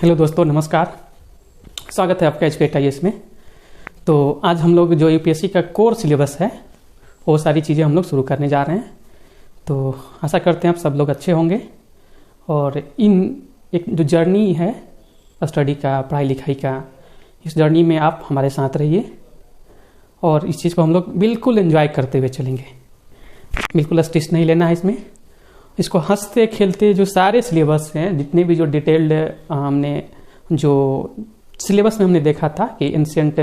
Hello दोस्तों, नमस्कार। स्वागत है आपका HKTIS में। तो आज हम लोग जो यूपीएससी का कोर सिलेबस है वो सारी चीज़ें हम लोग शुरू करने जा रहे हैं। तो आशा करते हैं आप सब लोग अच्छे होंगे और एक जो जर्नी है स्टडी का, पढ़ाई लिखाई का, इस जर्नी में आप हमारे साथ रहिए और इस चीज़ को हम लोग बिल्कुल एंजॉय करते हुए चलेंगे। बिल्कुल स्ट्रेस नहीं लेना है इसको हंसते खेलते जो सारे सिलेबस हैं, जितने भी जो डिटेल्ड हमने जो सिलेबस में हमने देखा था कि एंशिएंट,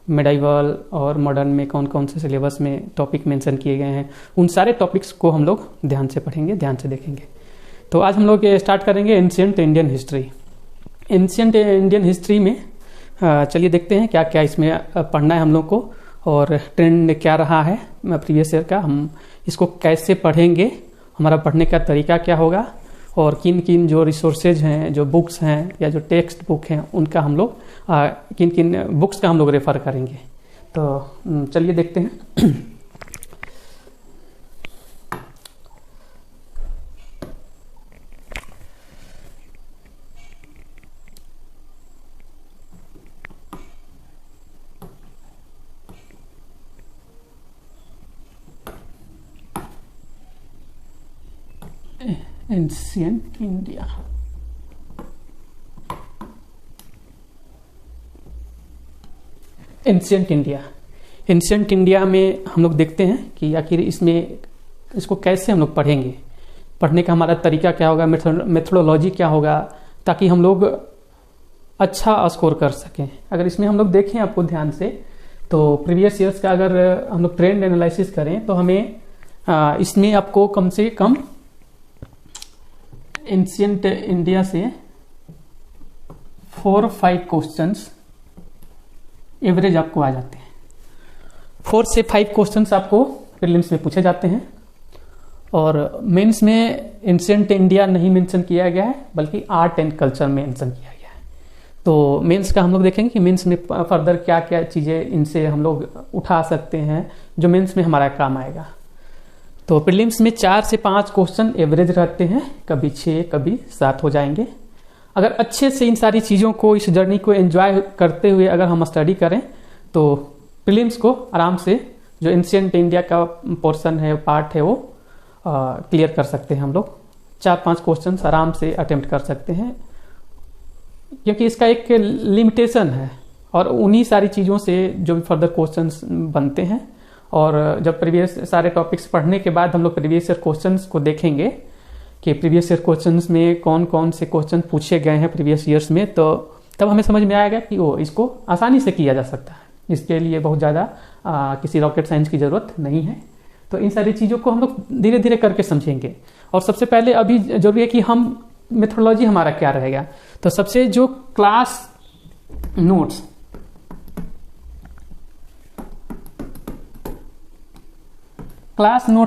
मेडाइवल और मॉडर्न में कौन कौन से सिलेबस में टॉपिक मेंशन किए गए हैं, उन सारे टॉपिक्स को हम लोग ध्यान से पढ़ेंगे, ध्यान से देखेंगे। तो आज हम लोग स्टार्ट करेंगे ancient Indian history. Ancient Indian history में चलिए देखते हैं क्या क्या इसमें पढ़ना है हम लोग को और ट्रेंड क्या रहा है प्रीवियस ईयर का, हम इसको कैसे पढ़ेंगे, हमारा पढ़ने का तरीका क्या होगा और किन किन जो रिसोर्सेज हैं, जो बुक्स हैं या जो टेक्स्ट बुक हैं, उनका हम लोग किन किन बुक्स का हम लोग रेफर करेंगे। तो चलिए देखते हैं। Ancient India. एंशिएंट इंडिया में हम लोग देखते हैं कि आखिर इसको कैसे हम लोग पढ़ेंगे, पढ़ने का हमारा तरीका क्या होगा, मेथोडोलॉजी क्या होगा, ताकि हम लोग अच्छा स्कोर कर सकें। अगर इसमें हम लोग देखें आपको ध्यान से, तो प्रीवियस ईयर्स का अगर हम लोग ट्रेंड एनालिसिस करें तो हमें इसमें आपको कम से कम एंशिएंट इंडिया से 4-5 क्वेश्चंस एवरेज आपको आ जाते हैं। 4 से 5 क्वेश्चंस आपको प्रीलिम्स में पूछे जाते हैं और मेंस में एंशिएंट इंडिया नहीं मेंशन किया गया है, बल्कि आर्ट एंड कल्चर में मेंशन किया गया है। तो मेंस का हम लोग देखेंगे कि मेंस में फर्दर क्या क्या चीज़ें इनसे हम लोग उठा सकते हैं जो मेंस में हमारा काम आएगा। तो प्रीलिम्स में 4 से 5 क्वेश्चन एवरेज रहते हैं, कभी 6 कभी 7 हो जाएंगे। अगर अच्छे से इन सारी चीज़ों को, इस जर्नी को एंजॉय करते हुए अगर हम स्टडी करें तो प्रीलिम्स को आराम से जो एंशिएंट इंडिया का पोर्शन है, पार्ट है, वो क्लियर कर सकते हैं। हम लोग 4-5 क्वेश्चन आराम से अटेम्प्ट कर सकते हैं, क्योंकि इसका एक लिमिटेशन है और उन्हीं सारी चीज़ों से जो भी फर्दर क्वेश्चंस बनते हैं। और जब प्रीवियस सारे टॉपिक्स पढ़ने के बाद हम लोग प्रीवियस ईयर क्वेश्चंस को देखेंगे कि प्रीवियस ईयर क्वेश्चंस में कौन कौन से क्वेश्चन पूछे गए हैं प्रीवियस ईयर्स में, तो तब हमें समझ में आएगा कि इसको आसानी से किया जा सकता है। इसके लिए बहुत ज़्यादा किसी रॉकेट साइंस की ज़रूरत नहीं है। तो इन सारी चीज़ों को हम लोग धीरे धीरे करके समझेंगे। और सबसे पहले अभी जरूरी है कि हम मेथोडोलॉजी हमारा क्या रहेगा। तो सबसे जो क्लास नोट्स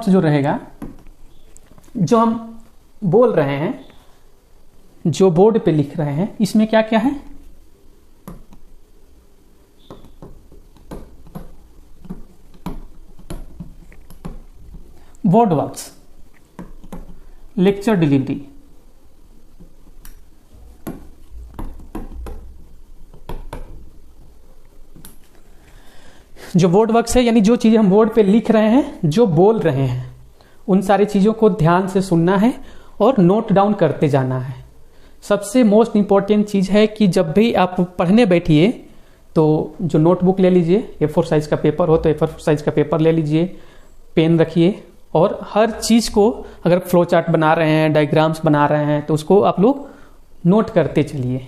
जो रहेगा, जो हम बोल रहे हैं, जो बोर्ड पे लिख रहे हैं, इसमें क्या क्या है। बोर्ड वर्क्स, लेक्चर डिलीवरी, जो बोर्ड वर्क्स है यानी जो चीजें हम बोर्ड पे लिख रहे हैं, जो बोल रहे हैं, उन सारी चीजों को ध्यान से सुनना है और नोट डाउन करते जाना है। सबसे मोस्ट इंपॉर्टेंट चीज है कि जब भी आप पढ़ने बैठिए तो जो नोटबुक ले लीजिए, A4 साइज का पेपर हो तो A4 साइज का पेपर ले लीजिए, पेन रखिए और हर चीज को, अगर फ्लो चार्ट बना रहे हैं, डायग्राम्स बना रहे हैं, तो उसको आप लोग नोट करते चलिए।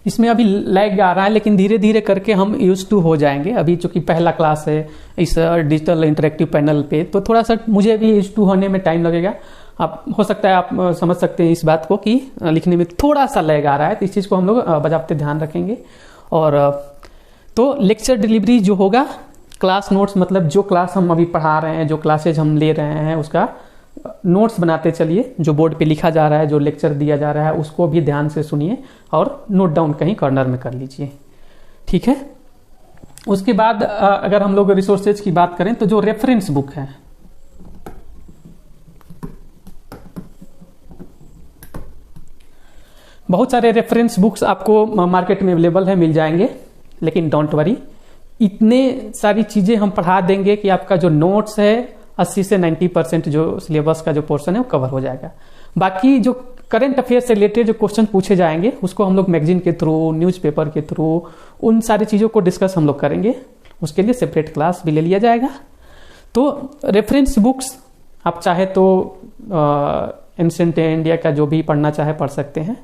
इसमें अभी लैग आ रहा है, लेकिन धीरे धीरे करके हम यूज टू हो जाएंगे। अभी चूंकि पहला क्लास है इस डिजिटल इंटरेक्टिव पैनल पे, तो थोड़ा सा मुझे भी यूज टू होने में टाइम लगेगा। आप हो सकता है आप समझ सकते हैं इस बात को कि लिखने में थोड़ा सा लैग आ रहा है, तो इस चीज़ को हम लोग बजाते ध्यान रखेंगे। और तो लेक्चर डिलीवरी जो होगा, क्लास नोट्स मतलब जो क्लास हम अभी पढ़ा रहे हैं, जो क्लासेज हम ले रहे हैं, उसका नोट्स बनाते चलिए। जो बोर्ड पे लिखा जा रहा है, जो लेक्चर दिया जा रहा है, उसको भी ध्यान से सुनिए और नोट डाउन कहीं कॉर्नर में कर लीजिए, ठीक है। उसके बाद अगर हम लोग रिसोर्सेज की बात करें तो जो रेफरेंस बुक है, बहुत सारे रेफरेंस बुक्स आपको मार्केट में अवेलेबल है, मिल जाएंगे, लेकिन डोंट वरी, इतने सारी चीजें हम पढ़ा देंगे कि आपका जो नोट्स है 80 से 90% जो सिलेबस का जो पोर्शन है वो कवर हो जाएगा। बाकी जो करंट अफेयर से रिलेटेड जो क्वेश्चन पूछे जाएंगे उसको हम लोग मैगजीन के थ्रू, न्यूज़पेपर के थ्रू, उन सारी चीज़ों को डिस्कस हम लोग करेंगे। उसके लिए सेपरेट क्लास भी ले लिया जाएगा। तो रेफरेंस बुक्स आप चाहे तो एंशिएंट इंडिया का जो भी पढ़ना चाहे पढ़ सकते हैं,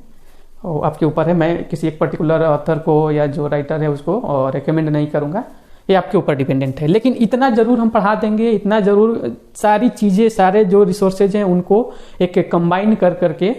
और आपके ऊपर है। मैं किसी एक पर्टिकुलर ऑथर को या जो राइटर है उसको रेकमेंड नहीं करूँगा, ये आपके ऊपर डिपेंडेंट है। लेकिन इतना जरूर हम पढ़ा देंगे, इतना जरूर सारी चीज़ें, सारे जो रिसोर्सेज हैं उनको एक कंबाइन कर करके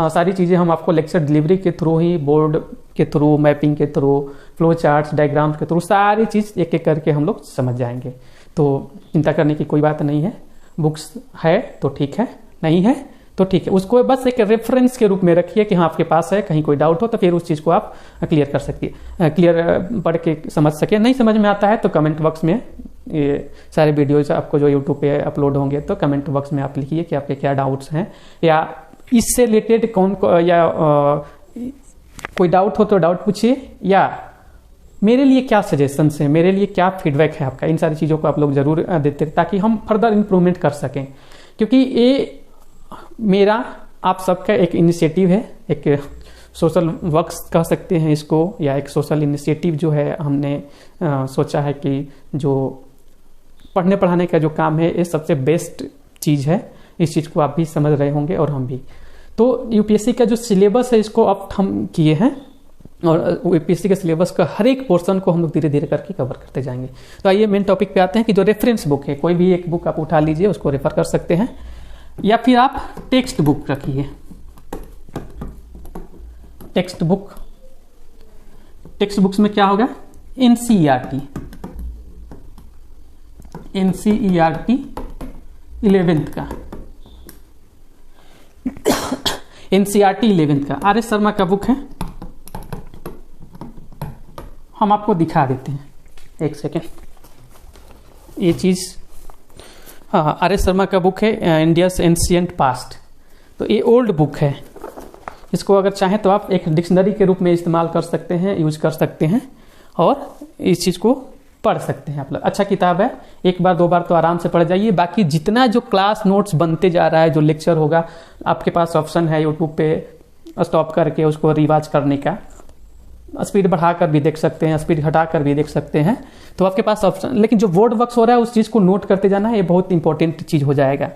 सारी चीज़ें हम आपको लेक्चर डिलीवरी के थ्रू ही, बोर्ड के थ्रू, मैपिंग के थ्रू, फ्लो चार्ट्स, डायग्राम्स के थ्रू सारी चीज़ एक एक करके हम लोग समझ जाएंगे। तो चिंता करने की कोई बात नहीं है। बुक्स है तो ठीक है, नहीं है तो ठीक है, उसको बस एक रेफरेंस के रूप में रखिए कि हाँ आपके पास है, कहीं कोई डाउट हो तो फिर उस चीज़ को आप क्लियर कर सकिए, क्लियर पढ़ के समझ सके। नहीं समझ में आता है तो कमेंट बॉक्स में ये सारे वीडियोज आपको जो यूट्यूब पे अपलोड होंगे तो कमेंट बॉक्स में आप लिखिए कि आपके क्या डाउट्स हैं, या इससे रिलेटेड या कोई डाउट हो तो डाउट पूछिए, या मेरे लिए क्या सजेशंस है, मेरे लिए क्या फीडबैक है आपका, इन सारी चीज़ों को आप लोग जरूर देते ताकि हम फर्दर इम्प्रूवमेंट कर सकें। क्योंकि ये मेरा आप सबका एक इनिशिएटिव है, एक सोशल वर्क कह सकते हैं इसको, या एक सोशल इनिशिएटिव जो है हमने सोचा है कि जो पढ़ने पढ़ाने का जो काम है ये सबसे बेस्ट चीज़ है। इस चीज़ को आप भी समझ रहे होंगे और हम भी। तो यूपीएससी का जो सिलेबस है इसको अब हम किए हैं, और यूपीएससी के सिलेबस का हर एक पोर्शन को हम लोग धीरे धीरे करके कवर करते जाएंगे। तो आइए मेन टॉपिक पे आते हैं कि जो रेफरेंस बुक है, कोई भी एक बुक आप उठा लीजिए, उसको रेफर कर सकते हैं, या फिर आप टेक्स्ट बुक रखिए। टेक्स्ट बुक्स में क्या होगा, एनसीईआरटी 11th का, एनसीईआरटी 11th का आर एस शर्मा का बुक है। हम आपको दिखा देते हैं, एक सेकेंड, ये चीज, हाँ, आर एस शर्मा का बुक है इंडियाज एंशिएंट पास्ट। तो ये ओल्ड बुक है, इसको अगर चाहें तो आप एक डिक्शनरी के रूप में इस्तेमाल कर सकते हैं, यूज कर सकते हैं, और इस चीज़ को पढ़ सकते हैं आप लोग। अच्छा किताब है, एक बार दो बार तो आराम से पढ़ जाइए। बाकी जितना जो क्लास नोट्स बनते जा रहा है, जो लेक्चर होगा, आपके पास ऑप्शन है यूट्यूब पे स्टॉप करके उसको रिवाज करने का, स्पीड बढ़ाकर भी देख सकते हैं, स्पीड घटाकर भी देख सकते हैं, तो आपके पास ऑप्शन। लेकिन जो वर्ड वर्क्स हो रहा है उस चीज़ को नोट करते जाना है, ये बहुत इंपॉर्टेंट चीज़ हो जाएगा।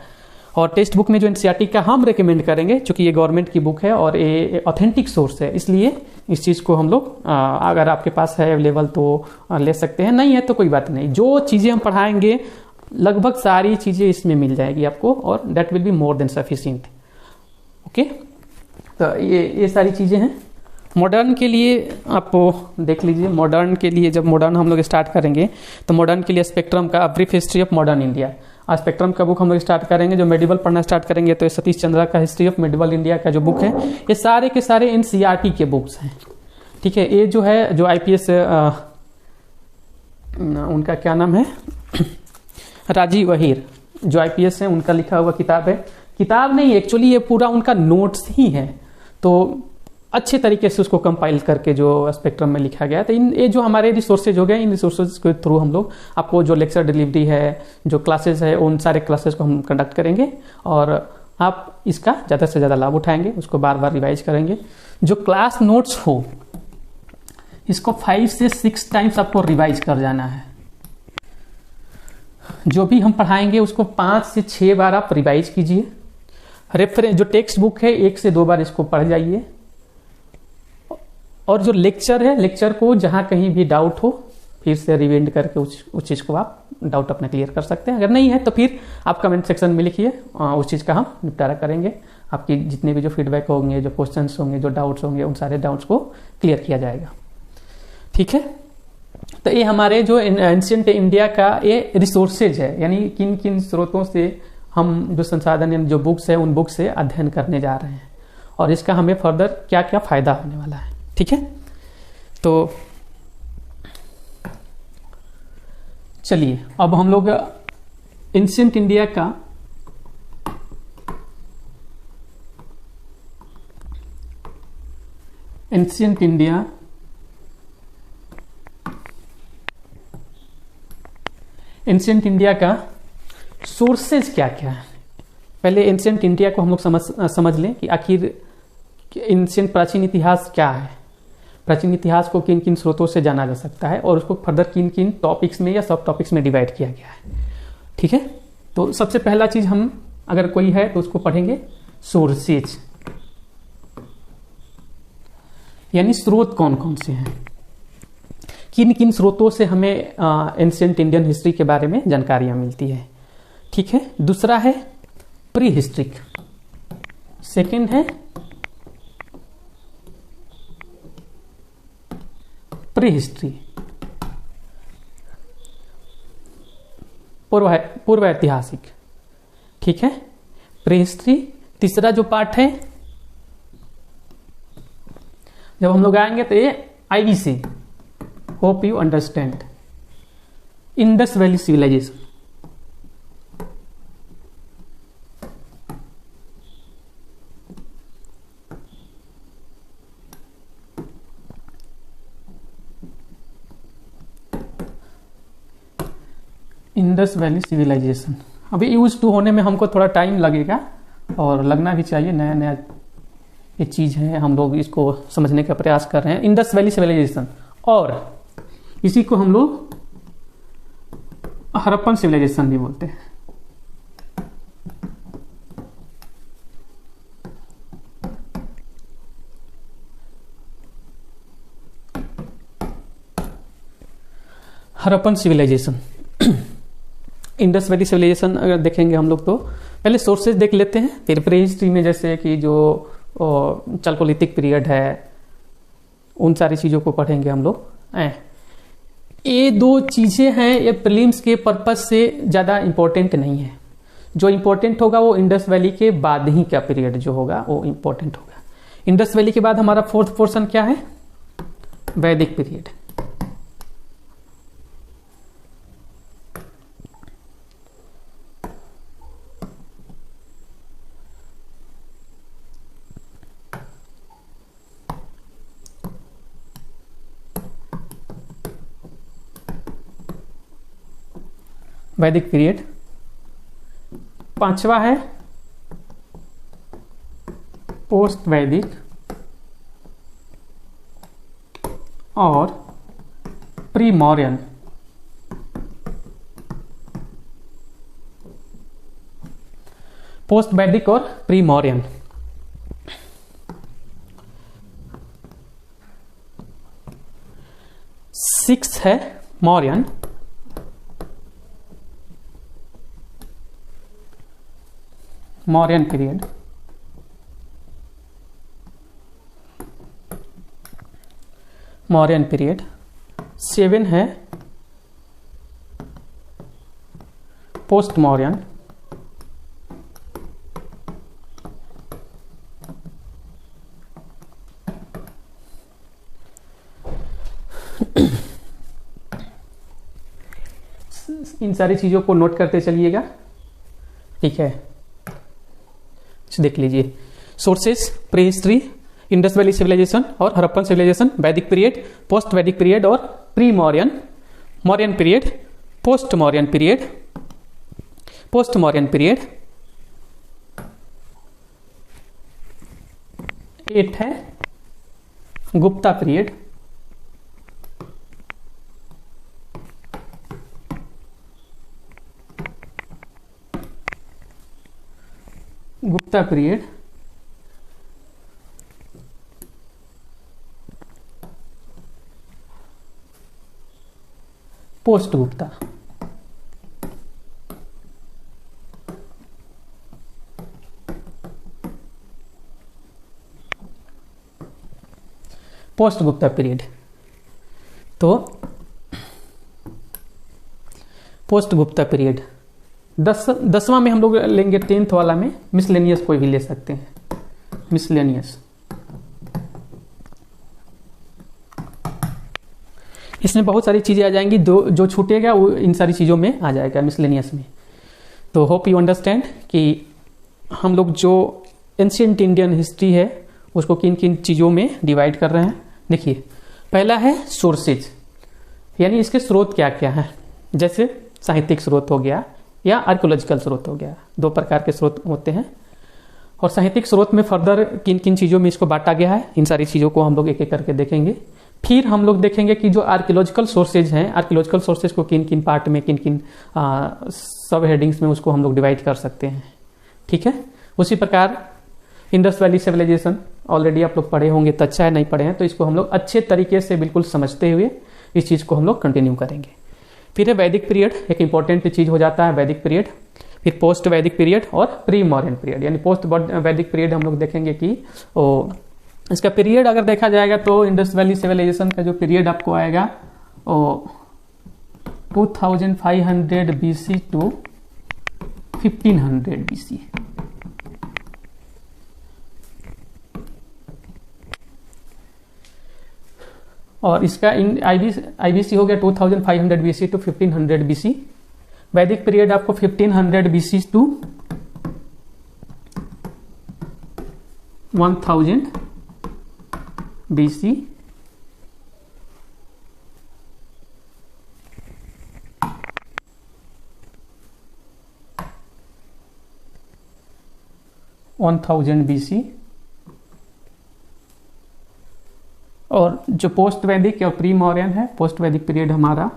और टेक्स्ट बुक में जो एनसीईआरटी का हम रेकमेंड करेंगे, क्योंकि ये गवर्नमेंट की बुक है और ये ऑथेंटिक सोर्स है, इसलिए इस चीज़ को हम लोग अगर आपके पास है अवेलेबल तो ले सकते हैं, नहीं है तो कोई बात नहीं। जो चीज़ें हम पढ़ाएंगे लगभग सारी चीज़ें इसमें मिल जाएगी आपको, और that will be more than sufficient. Okay, तो ये सारी चीज़ें हैं। मॉडर्न के लिए आप देख लीजिए, मॉडर्न के लिए जब मॉडर्न हम लोग स्टार्ट करेंगे तो मॉडर्न के लिए स्पेक्ट्रम का brief history of modern India, आज स्पेक्ट्रम का बुक हम लोग स्टार्ट करेंगे। जो मेडिवल पढ़ना स्टार्ट करेंगे तो सतीश चंद्रा का हिस्ट्री ऑफ मेडिवल इंडिया का जो बुक है, ये सारे के सारे एनसीईआरटी के बुक्स हैं। ठीक है, ये जो है जो आईपीएस उनका क्या नाम है, राजीव अहीर, जो आईपीएस है उनका लिखा हुआ किताब है। किताब नहीं, एक्चुअली ये पूरा उनका नोट्स ही है, तो अच्छे तरीके से उसको कंपाइल करके जो स्पेक्ट्रम में लिखा गया है। तो ये जो हमारे रिसोर्सेज हो गए, इन रिसोर्सेज के थ्रू हम लोग आपको जो लेक्चर डिलीवरी है, जो क्लासेस है, उन सारे क्लासेस को हम कंडक्ट करेंगे, और आप इसका ज़्यादा से ज़्यादा लाभ उठाएंगे, उसको बार बार रिवाइज करेंगे। जो क्लास नोट्स हो इसको 5 से 6 टाइम्स आपको रिवाइज कर जाना है। जो भी हम पढ़ाएंगे उसको 5 से 6 बार आप रिवाइज कीजिए। रेफरेंस जो टेक्स्ट बुक है 1 से 2 बार इसको पढ़ जाइए, और जो लेक्चर है, लेक्चर को जहां कहीं भी डाउट हो फिर से रिवाइंड करके उस चीज़ को आप डाउट अपना क्लियर कर सकते हैं। अगर नहीं है तो फिर आप कमेंट सेक्शन में लिखिए, उस चीज़ का हम निपटारा करेंगे। आपकी जितने भी जो फीडबैक होंगे, जो क्वेश्चंस होंगे, जो डाउट्स होंगे, उन सारे डाउट्स को क्लियर किया जाएगा। ठीक है, तो ये हमारे जो एंशिएंट इंडिया का ये रिसोर्सेज है, यानी किन किन स्रोतों से हम जो संसाधन यानी जो बुक्स है उन बुक्स से अध्ययन करने जा रहे हैं, और इसका हमें फर्दर क्या क्या फायदा होने वाला है। ठीक है, तो चलिए अब हम लोग एंशिएंट इंडिया का एंशियंट इंडिया एंशियंट इंडिया का सोर्सेज क्या क्या है। पहले एंशियंट इंडिया को हम लोग समझ लें कि आखिर एंशियंट प्राचीन इतिहास क्या है। प्राचीन इतिहास को किन किन स्रोतों से जाना जा सकता है और उसको फर्दर किन किन टॉपिक्स में या सब टॉपिक्स में डिवाइड किया गया है। ठीक है, तो सबसे पहला चीज हम अगर कोई है तो उसको पढ़ेंगे सोर्सेज, यानी स्रोत कौन कौन से हैं, किन किन स्रोतों से हमें एंशियंट इंडियन हिस्ट्री के बारे में जानकारियां मिलती है। ठीक है, दूसरा है प्री हिस्ट्रिक, सेकेंड है प्री हिस्ट्री, पूर्व ऐतिहासिक। ठीक है, प्री हिस्ट्री। तीसरा जो पार्ट है, जब हम लोग आएंगे तो ये IVC, hope you understand, Indus valley civilization. Indus valley civilization अभी यूज टू होने में हमको थोड़ा टाइम लगेगा और लगना भी चाहिए, नया नया ये चीज है, हम लोग इसको समझने का प्रयास कर रहे हैं। इंडस वैली सिविलाइजेशन, और इसी को हम लोग हड़प्पन सिविलाइजेशन भी बोलते हैं। Harappan civilization, Indus valley civilization अगर देखेंगे हम लोग तो पहले सोर्सेज देख लेते हैं, फिर प्री हिस्ट्री में जैसे कि जो चैल्कोलिथिक पीरियड है उन सारी चीज़ों को पढ़ेंगे हम लोग। ये दो चीज़ें हैं, ये प्रीलिम्स के पर्पज से ज़्यादा इंपॉर्टेंट नहीं है। जो इंपॉर्टेंट होगा वो इंडस वैली के बाद ही का पीरियड जो होगा वो इंपॉर्टेंट होगा। इंडस वैली के बाद हमारा फोर्थ पोर्शन क्या है, वैदिक पीरियड। वैदिक पीरियड। पांचवा है पोस्ट वैदिक और प्री मौर्यन। पोस्ट वैदिक और प्री मौर्यन। सिक्स है Mauryan. Mauryan period. Mauryan period. Seven है पोस्ट मौर्यन। इन सारी चीजों को नोट करते चलिएगा, ठीक है। देख लीजिए, sources pre history, Indus valley civilization और Harappan civilization, Vedic period, post Vedic period और pre Mauryan, Mauryan period, post Mauryan period, post Mauryan period. 8 है Gupta period. Gupta period. Post Gupta. Post Gupta period. तो पोस्ट गुप्ता पीरियड 10वां में हम लोग लेंगे, 10th वाला में मिसलेनियस कोई भी ले सकते हैं, मिसलेनियस। इसमें बहुत सारी चीजें आ जाएंगी, जो छूटेगा वो इन सारी चीजों में आ जाएगा मिसलेनियस में। तो होप यू अंडरस्टैंड कि हम लोग जो एंशिएंट इंडियन हिस्ट्री है उसको किन किन चीज़ों में डिवाइड कर रहे हैं। देखिए, पहला है सोर्सेज, यानी इसके स्रोत क्या क्या हैं। जैसे साहित्यिक स्रोत हो गया या आर्कियोलॉजिकल स्रोत हो गया, दो प्रकार के स्रोत होते हैं। और साहित्यिक स्रोत में फर्दर किन किन चीज़ों में इसको बांटा गया है, इन सारी चीज़ों को हम लोग एक एक करके देखेंगे। फिर हम लोग देखेंगे कि जो आर्कियोलॉजिकल सोर्सेज हैं, आर्कियोलॉजिकल सोर्सेज को किन किन पार्ट में, किन किन सब हेडिंग्स में उसको हम लोग डिवाइड कर सकते हैं। ठीक है, उसी प्रकार इंडस वैली सिविलाइजेशन ऑलरेडी आप लोग पढ़े होंगे तो अच्छा है, नहीं पढ़े हैं तो इसको हम लोग अच्छे तरीके से बिल्कुल समझते हुए इस चीज़ को हम लोग कंटिन्यू करेंगे। फिर है वैदिक पीरियड, एक इंपॉर्टेंट चीज़ हो जाता है वैदिक पीरियड। फिर पोस्ट वैदिक पीरियड और प्री मॉडर्न पीरियड, यानी पोस्ट वैदिक पीरियड हम लोग देखेंगे कि इसका पीरियड अगर देखा जाएगा तो इंडस वैली सिविलाइजेशन का जो पीरियड आपको आएगा वो 2500 BC टू 1500 BC। और इसका IBC हो गया 2500 BC टू 1500 BC। वैदिक पीरियड आपको 1500 BC टू 1000 BC। BC। और जो पोस्ट वैदिक या प्री मॉडर्न है, पोस्ट वैदिक पीरियड हमारा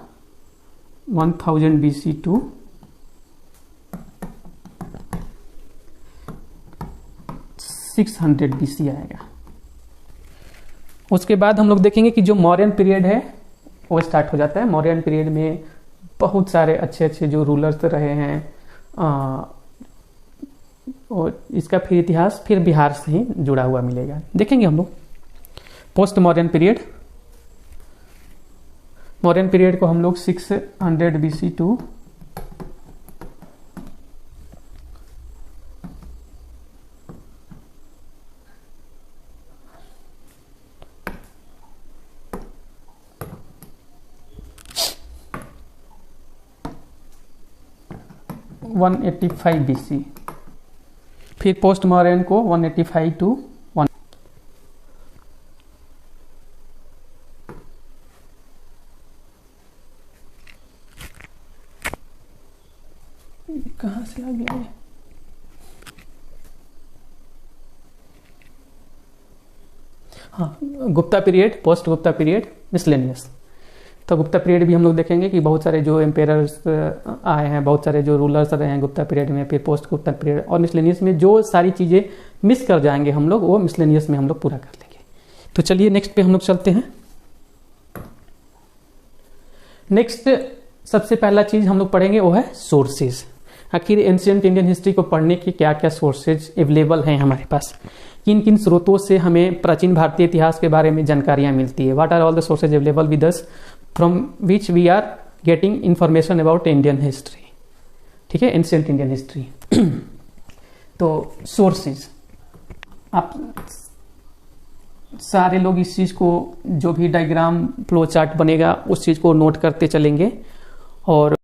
1000 BC टू 600 BC आएगा। उसके बाद हम लोग देखेंगे कि जो मौर्यन पीरियड है वो स्टार्ट हो जाता है। मौर्यन पीरियड में बहुत सारे अच्छे अच्छे जो रूलर्स रहे हैं, और इसका फिर इतिहास फिर बिहार से ही जुड़ा हुआ मिलेगा, देखेंगे हम लोग। Post modern period, modern period को हम लोग 600 BC टू 185 BC। फिर पोस्ट मॉडर्न को 185 टू 1। कहाँ से आ गया है? हाँ, Gupta period, post Gupta period, miscellaneous. तो गुप्ता पीरियड भी हम लोग देखेंगे कि बहुत सारे जो एम्पेयरर्स आए हैं, बहुत सारे जो रूलर्स रहे हैं गुप्ता पीरियड में। फिर पोस्ट गुप्ता पीरियड और मिसलेनियस में जो सारी चीज़ें मिस कर जाएंगे हम लोग, वो मिसलेनियस में हम लोग पूरा कर लेंगे। तो चलिए नेक्स्ट पे हम लोग चलते हैं। नेक्स्ट सबसे पहला चीज़ हम लोग पढ़ेंगे वो है सोर्सेज। आखिर एंशिएंट इंडियन हिस्ट्री को पढ़ने के क्या क्या सोर्सेज अवेलेबल हैं हमारे पास, किन किन स्रोतों से हमें प्राचीन भारतीय इतिहास के बारे में जानकारियाँ मिलती है। What are all the sources available with us from which we are getting information about Indian history. ठीक है, एंशिएंट इंडियन हिस्ट्री। तो सोर्सेज, आप सारे लोग इस चीज़ को, जो भी डायग्राम फ्लो चार्ट बनेगा उस चीज़ को नोट करते चलेंगे। और